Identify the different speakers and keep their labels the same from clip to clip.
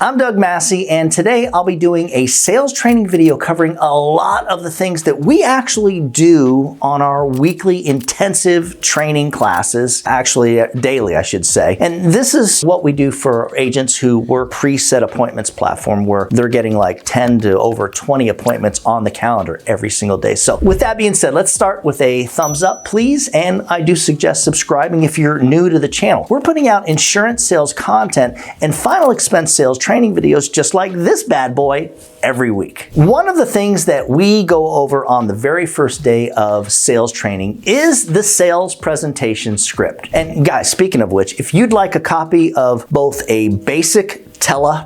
Speaker 1: I'm Doug Massi, and today I'll be doing a sales training video covering a lot of the things that we actually do on our weekly intensive training classes, actually daily, I should say. And this is what we do for agents who work preset appointments platform where they're getting like 10 to over 20 appointments on the calendar every single day. So with that being said, let's start with a thumbs up, please. And I do suggest subscribing if you're new to the channel. We're putting out insurance sales content and final expense sales training videos just like this bad boy every week. One of the things that we go over on the very first day of sales training is the sales presentation script. And guys, speaking of which, if you'd like a copy of both a basic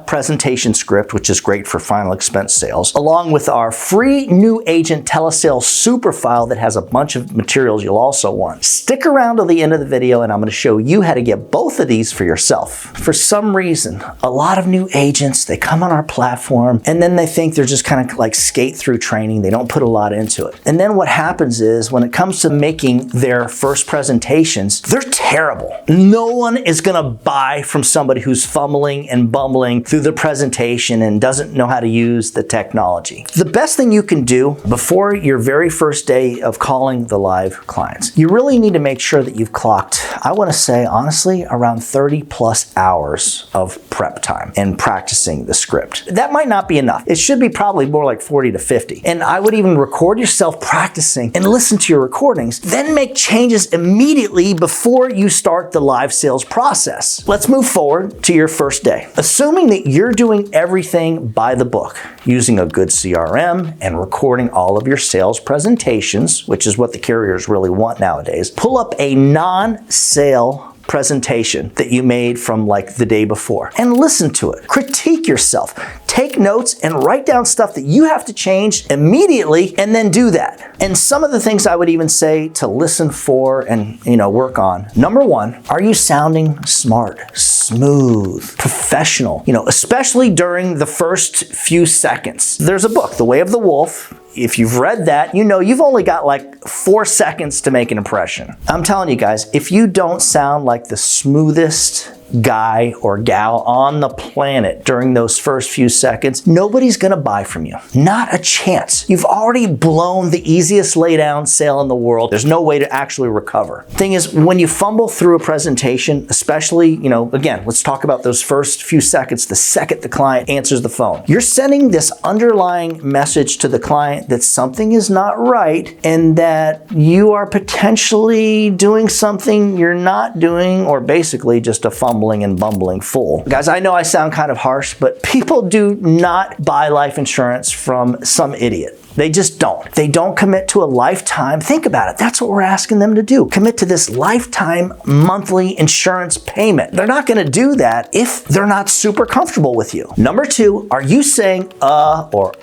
Speaker 1: presentation script, which is great for final expense sales, along with our free new agent telesales super file that has a bunch of materials you'll also want. Stick around till the end of the video and I'm going to show you how to get both of these for yourself. For some reason, a lot of new agents, they come on our platform and then they think they're just kind of like skate through training. They don't put a lot into it. And then what happens is when it comes to making their first presentations, they're terrible. No one is going to buy from somebody who's fumbling and bumbling through the presentation and doesn't know how to use the technology. The best thing you can do before your very first day of calling the live clients, you really need to make sure that you've clocked, I want to say honestly, around 30 plus hours of prep time and practicing the script. That might not be enough. It should be probably more like 40 to 50. And I would even record yourself practicing and listen to your recordings, then make changes immediately before you start the live sales process. Let's move forward to your first day. Assuming that you're doing everything by the book, using a good CRM and recording all of your sales presentations, which is what the carriers really want nowadays, pull up a non-sale presentation that you made from like the day before and listen to it. Critique yourself. Take notes and write down stuff that you have to change immediately and then do that. And some of the things I would even say to listen for and work on. Number one, are you sounding smart, smooth, professional? Especially during the first few seconds. There's a book, The Way of the Wolf. If you've read that, you've only got like 4 seconds to make an impression. I'm telling you guys, if you don't sound like the smoothest guy or gal on the planet during those first few seconds, nobody's gonna buy from you. Not a chance. You've already blown the easiest lay down sale in the world. There's no way to actually recover. Thing is, when you fumble through a presentation, especially, again, let's talk about those first few seconds, the second the client answers the phone. You're sending this underlying message to the client that something is not right and that you are potentially doing something you're not doing, or basically just a fumbling and bumbling fool. Guys, I know I sound kind of harsh, but people do not buy life insurance from some idiot. They just don't. They don't commit to a lifetime. Think about it. That's what we're asking them to do. Commit to this lifetime monthly insurance payment. They're not going to do that if they're not super comfortable with you. Number two, are you saying or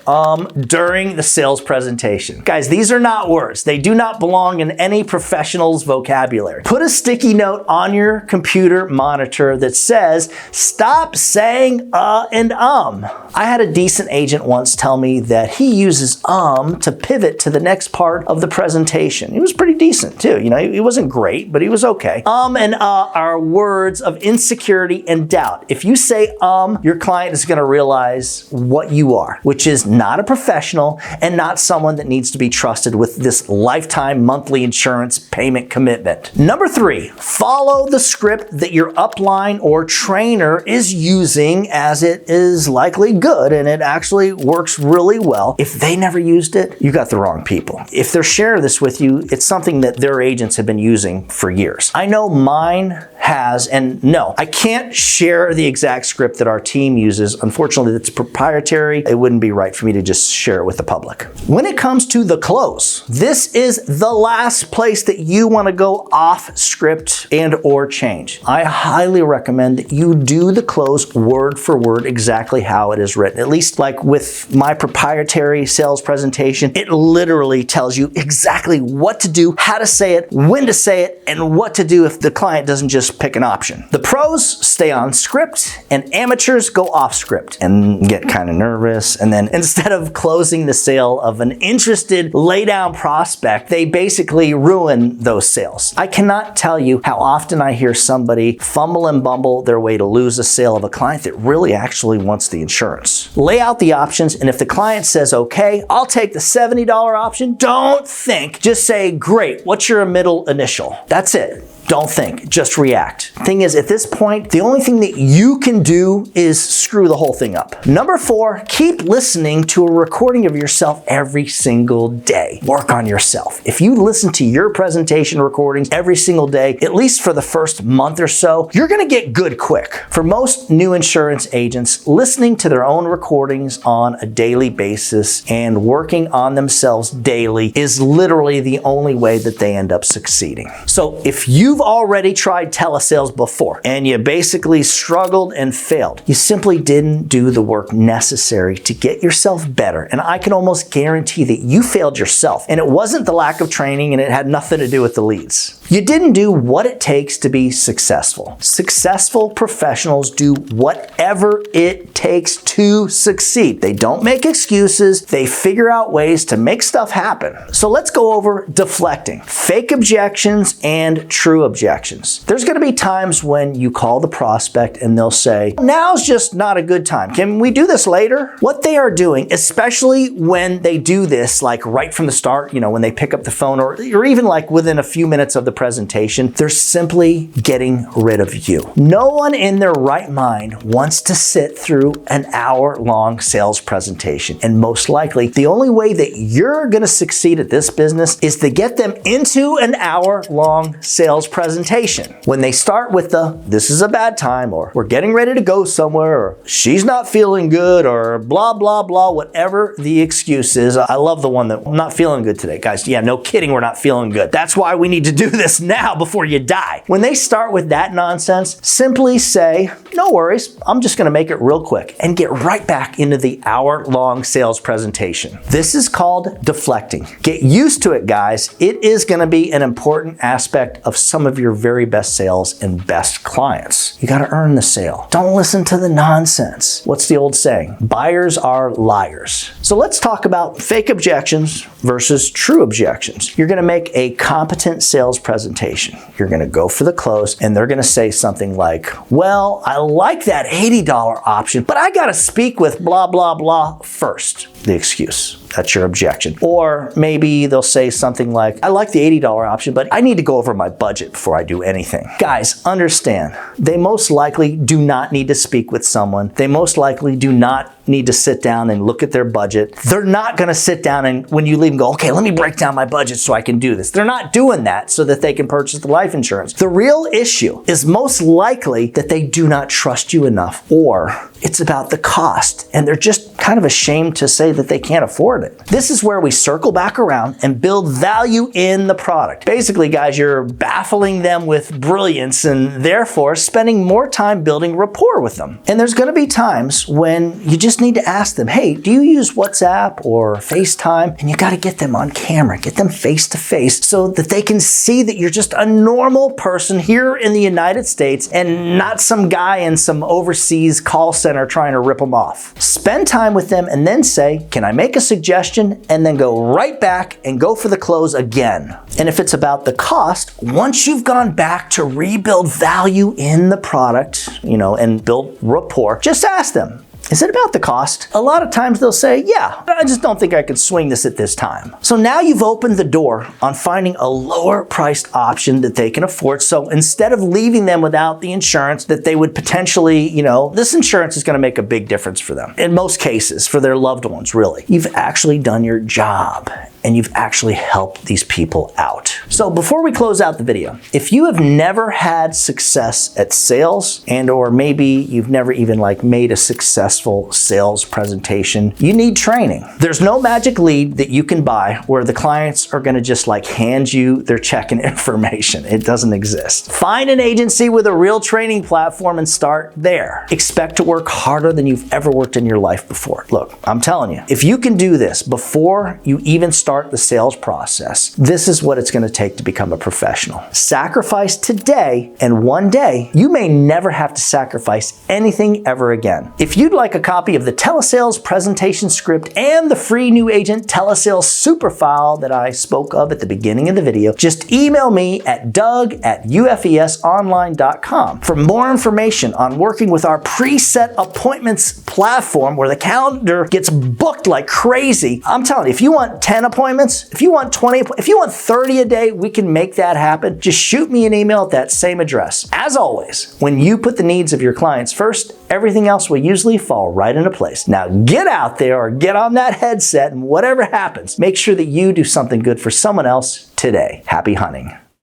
Speaker 1: during the sales presentation? Guys, these are not words. They do not belong in any professional's vocabulary. Put a sticky note on your computer monitor that says, stop saying and I had a decent agent once tell me that he uses to pivot to the next part of the presentation. He was pretty decent too. He wasn't great, but he was okay. And are words of insecurity and doubt. If you say your client is going to realize what you are, which is not a professional and not someone that needs to be trusted with this lifetime monthly insurance payment commitment. Number three, follow the script that your upline or trainer is using, as it is likely good and it actually works really well. If they never used it, you got the wrong people. If they're sharing this with you, it's something that their agents have been using for years. I know mine has, and no, I can't share the exact script that our team uses. Unfortunately, it's proprietary. It wouldn't be right for me to just share it with the public. When it comes to the close, this is the last place that you want to go off script and or change. I highly recommend that you do the close word for word exactly how it is written. At least like with my proprietary sales presentation, it literally tells you exactly what to do, how to say it, when to say it, and what to do if the client doesn't just just pick an option. The pros stay on script and amateurs go off script and get kind of nervous. And then instead of closing the sale of an interested laydown prospect, they basically ruin those sales. I cannot tell you how often I hear somebody fumble and bumble their way to lose a sale of a client that really actually wants the insurance. Lay out the options, and if the client says, okay, I'll take the $70 option, don't think, just say, great, what's your middle initial? That's it. Don't think, just react. Thing is, at this point, the only thing that you can do is screw the whole thing up. Number 4, keep listening to a recording of yourself every single day. Work on yourself. If you listen to your presentation recordings every single day, at least for the first month or so, you're gonna get good quick. For most new insurance agents, listening to their own recordings on a daily basis and working on themselves daily is literally the only way that they end up succeeding. So if you've already tried telesales before and you basically struggled and failed, you simply didn't do the work necessary to get yourself better. And I can almost guarantee that you failed yourself. And it wasn't the lack of training, and it had nothing to do with the leads. You didn't do what it takes to be successful. Successful professionals do whatever it takes to succeed. They don't make excuses. They figure out ways to make stuff happen. So let's go over deflecting, fake objections, and true objections. There's going to be times when you call the prospect and they'll say, now's just not a good time. Can we do this later? What they are doing, especially when they do this like right from the start, when they pick up the phone or even like within a few minutes of the presentation, they're simply getting rid of you. No one in their right mind wants to sit through an hour-long sales presentation. And most likely, the only way that you're going to succeed at this business is to get them into an hour-long sales presentation. When they start with this is a bad time, or we're getting ready to go somewhere, or she's not feeling good, or blah, blah, blah, whatever the excuse is. I love the one that I'm not feeling good today. Guys, yeah, no kidding, we're not feeling good. That's why we need to do this now before you die. When they start with that nonsense, simply say, no worries, I'm just gonna make it real quick, and get right back into the hour-long sales presentation. This is called deflecting. Get used to it, guys. It is gonna be an important aspect of some of your very best sales and best clients. You gotta earn the sale. Don't listen to the nonsense. What's the old saying? Buyers are liars. So let's talk about fake objections versus true objections. You're gonna make a competent sales presentation. You're gonna go for the close, and they're gonna say something like, well, I like that $80 option, but I gotta speak with blah, blah, blah first. The excuse. That's your objection. Or maybe they'll say something like, I like the $80 option, but I need to go over my budget before I do anything. Guys, understand, they most likely do not need to speak with someone. They most likely do not need to sit down and look at their budget. They're not gonna sit down and when you leave and go, okay, let me break down my budget so I can do this. They're not doing that so that they can purchase the life insurance. The real issue is most likely that they do not trust you enough, or it's about the cost and they're just kind of ashamed to say that they can't afford it. This is where we circle back around and build value in the product. Basically, guys, you're baffling them with brilliance and therefore spending more time building rapport with them. And there's gonna be times when you just need to ask them, hey, do you use WhatsApp or FaceTime? And you gotta get them on camera, get them face to face so that they can see that you're just a normal person here in the United States and not some guy in some overseas call center trying to rip them off. Spend time with them and then say, can I make a suggestion? And then go right back and go for the close again. And if it's about the cost, once you've gone back to rebuild value in the product, and build rapport, just ask them, is it about the cost? A lot of times they'll say, yeah, I just don't think I could swing this at this time. So now you've opened the door on finding a lower priced option that they can afford. So instead of leaving them without the insurance that they would potentially, this insurance is gonna make a big difference for them. In most cases, for their loved ones, really. You've actually done your job and you've actually helped these people out. So before we close out the video, if you have never had success at sales or maybe you've never even made a successful sales presentation, you need training. There's no magic lead that you can buy where the clients are gonna just hand you their check and information. It doesn't exist. Find an agency with a real training platform and start there. Expect to work harder than you've ever worked in your life before. Look, I'm telling you, if you can do this before you even start start the sales process. This is what it's going to take to become a professional. Sacrifice today, and one day you may never have to sacrifice anything ever again. If you'd like a copy of the Telesales presentation script and the free new agent Telesales super file that I spoke of at the beginning of the video, just email me at doug@ufesonline.com. For more information on working with our preset appointments platform where the calendar gets booked like crazy, I'm telling you, if you want 10 appointments, if you want 20, if you want 30 a day, we can make that happen. Just shoot me an email at that same address. As always, when you put the needs of your clients first, everything else will usually fall right into place. Now get out there or get on that headset, and whatever happens, make sure that you do something good for someone else today. Happy hunting.